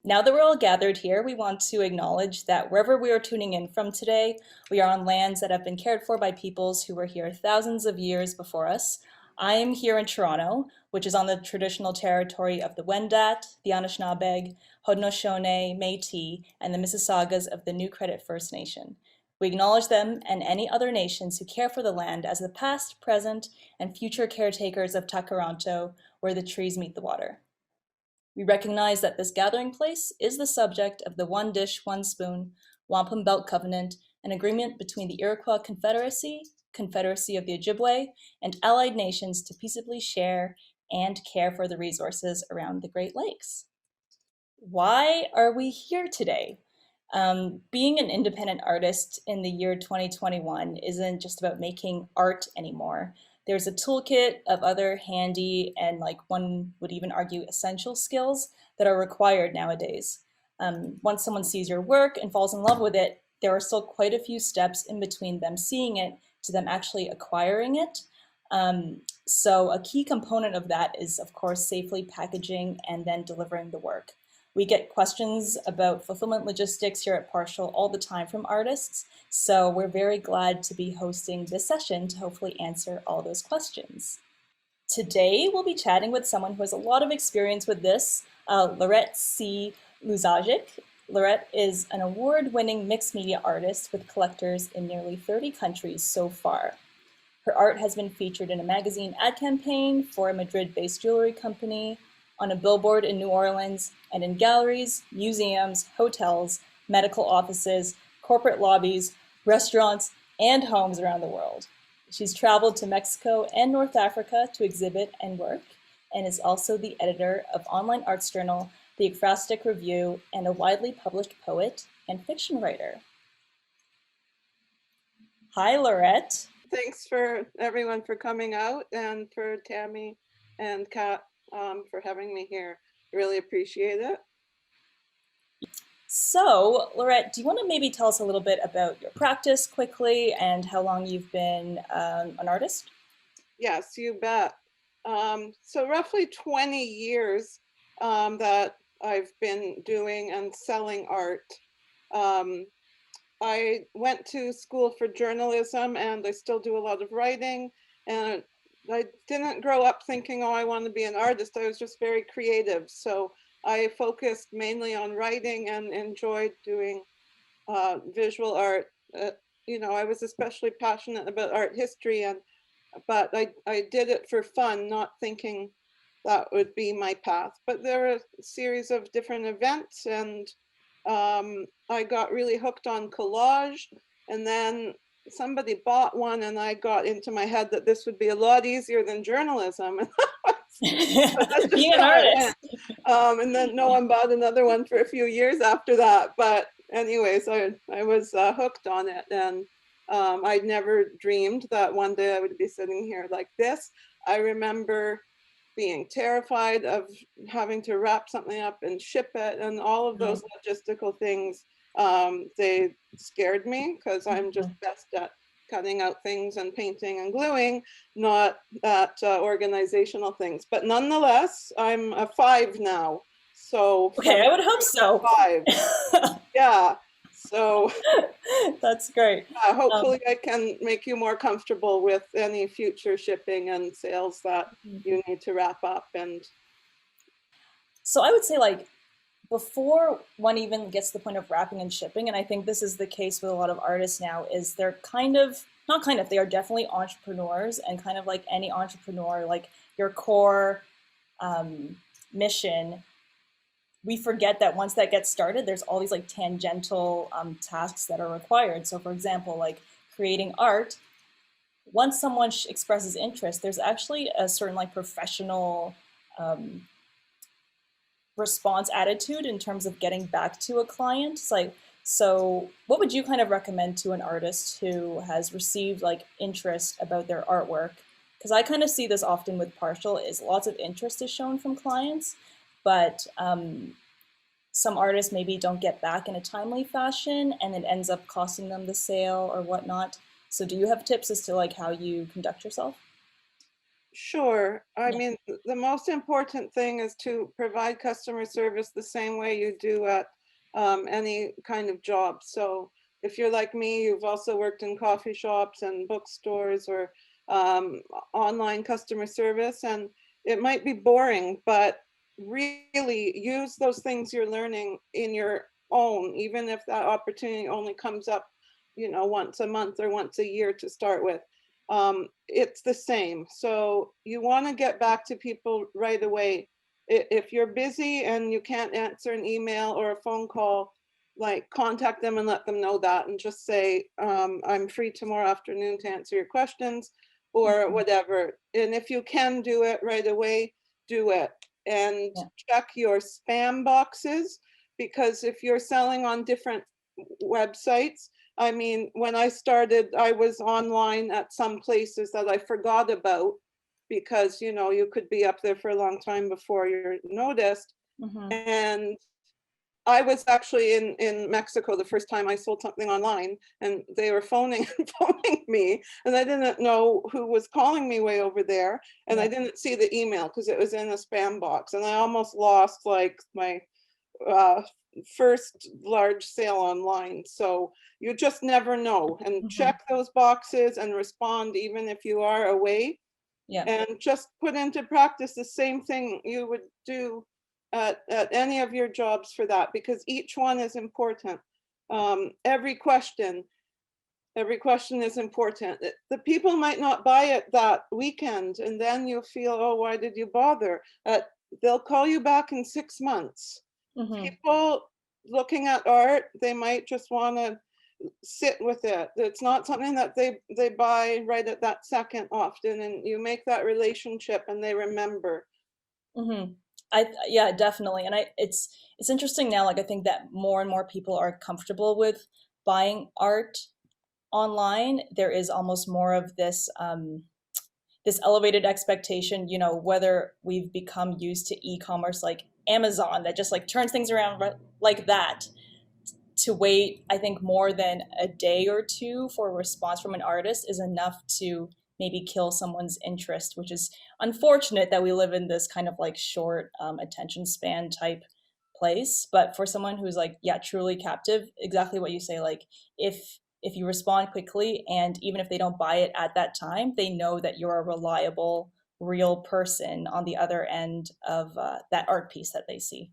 Now that we're all gathered here, we want to acknowledge that wherever we are tuning in from today, we are on lands that have been cared for by peoples who were here thousands of years before us. I am here in Toronto, which is on the traditional territory of the Wendat, the Anishinaabe, Haudenosaunee, Métis, and the Mississaugas of the New Credit First Nation. We acknowledge them and any other nations who care for the land as the past, present, and future caretakers of Takaranto, where the trees meet the water. We recognize that this gathering place is the subject of the One Dish, One Spoon, Wampum Belt Covenant, an agreement between the Iroquois Confederacy, Confederacy of the Ojibwe, and allied nations to peaceably share and care for the resources around the Great Lakes. Why are we here today? Being an independent artist in the year 2021 isn't just about making art anymore. There's a toolkit of other handy and, like, one would even argue, essential skills that are required nowadays. Once someone sees your work and falls in love with it, there are still quite a few steps in between them seeing it to them actually acquiring it. So a key component of that is, of course, safely packaging and then delivering the work. We get questions about fulfillment logistics here at Partial all the time from artists, so we're very glad to be hosting this session to hopefully answer all those questions. Today, we'll be chatting with someone who has a lot of experience with this, Lorette C. Luzajic. Lorette is an award-winning mixed media artist with collectors in nearly 30 countries so far. Her art has been featured in a magazine ad campaign for a Madrid-based jewelry company, on a billboard in New Orleans, and in galleries, museums, hotels, medical offices, corporate lobbies, restaurants, and homes around the world. She's traveled to Mexico and North Africa to exhibit and work, and is also the editor of online arts journal, the Ekphrastic Review, and a widely published poet and fiction writer. Hi, Lorette. Thanks for everyone for coming out, and for Tammy and Kat for having me here. Really appreciate it. So, Lorette, do you want to maybe tell us a little bit about your practice quickly and how long you've been an artist? Yes, you bet. So roughly 20 years that I've been doing and selling art. I went to school for journalism, and I still do a lot of writing, and I didn't grow up thinking, oh, I want to be an artist. I was just very creative. So I focused mainly on writing and enjoyed doing visual art. I was especially passionate about art history, but I did it for fun, not thinking that would be my path. But there were a series of different events, and I got really hooked on collage, and then somebody bought one, and I got into my head that this would be a lot easier than journalism. Being an artist. And then no one bought another one for a few years after that. But anyways, I was hooked on it, and I'd never dreamed that one day I would be sitting here like this. I remember being terrified of having to wrap something up and ship it, and all of those logistical things. They scared me because I'm just best at cutting out things and painting and gluing, not at organizational things. But nonetheless, I'm a 5 now. So okay, I would hope so. 5. Yeah. So that's great. Hopefully I can make you more comfortable with any future shipping and sales that you need to wrap up. And so I would say, like, before one even gets to the point of wrapping and shipping, and I think this is the case with a lot of artists now, is they're they are definitely entrepreneurs, and kind of like any entrepreneur, like your core mission, we forget that once that gets started, there's all these like tangential tasks that are required. So for example, like creating art, once someone expresses interest, there's actually a certain like professional response attitude in terms of getting back to a client. It's like, so what would you kind of recommend to an artist who has received like interest about their artwork? Because I kind of see this often with Partial, is lots of interest is shown from clients, but some artists maybe don't get back in a timely fashion, and it ends up costing them the sale or whatnot. So do you have tips as to like how you conduct yourself? Sure. I Yeah. mean, the most important thing is to provide customer service the same way you do at any kind of job. So if you're like me, you've also worked in coffee shops and bookstores or online customer service, and it might be boring, but really use those things you're learning in your own, even if that opportunity only comes up, once a month or once a year to start with. It's the same. So you want to get back to people right away. If you're busy and you can't answer an email or a phone call, like contact them and let them know that and just say, I'm free tomorrow afternoon to answer your questions or Mhm. whatever. And if you can do it right away, do it. And Yeah. check your spam boxes, because if you're selling on different websites, I mean, when I started, I was online at some places that I forgot about because, you could be up there for a long time before you're noticed. Hmm. And I was actually in Mexico the first time I sold something online, and they were phoning and phoning me, and I didn't know who was calling me way over there, and I Yeah. didn't see the email because it was in a spam box, and I almost lost like my uh, first large sale online. So you just never know, and Hmm. check those boxes and respond even if you are away, Yeah. and just put into practice the same thing you would do at any of your jobs for that, because each one is important. Every question is important. The people might not buy it that weekend, and then you feel, oh, why did you bother? They'll call you back in 6 months. Hmm. People looking at art, they might just want to sit with it. It's not something that they buy right at that second often, and you make that relationship and they remember. Hmm. Yeah, definitely. And it's interesting now, like I think that more and more people are comfortable with buying art online. There is almost more of this elevated expectation, whether we've become used to e-commerce like Amazon that just like turns things around like that, to wait, I think, more than a day or two for a response from an artist is enough to maybe kill someone's interest, which is unfortunate that we live in this kind of like short attention span type place. But for someone who's like, yeah, truly captive, exactly what you say, like if you respond quickly and even if they don't buy it at that time, they know that you're a reliable, real person on the other end of that art piece that they see.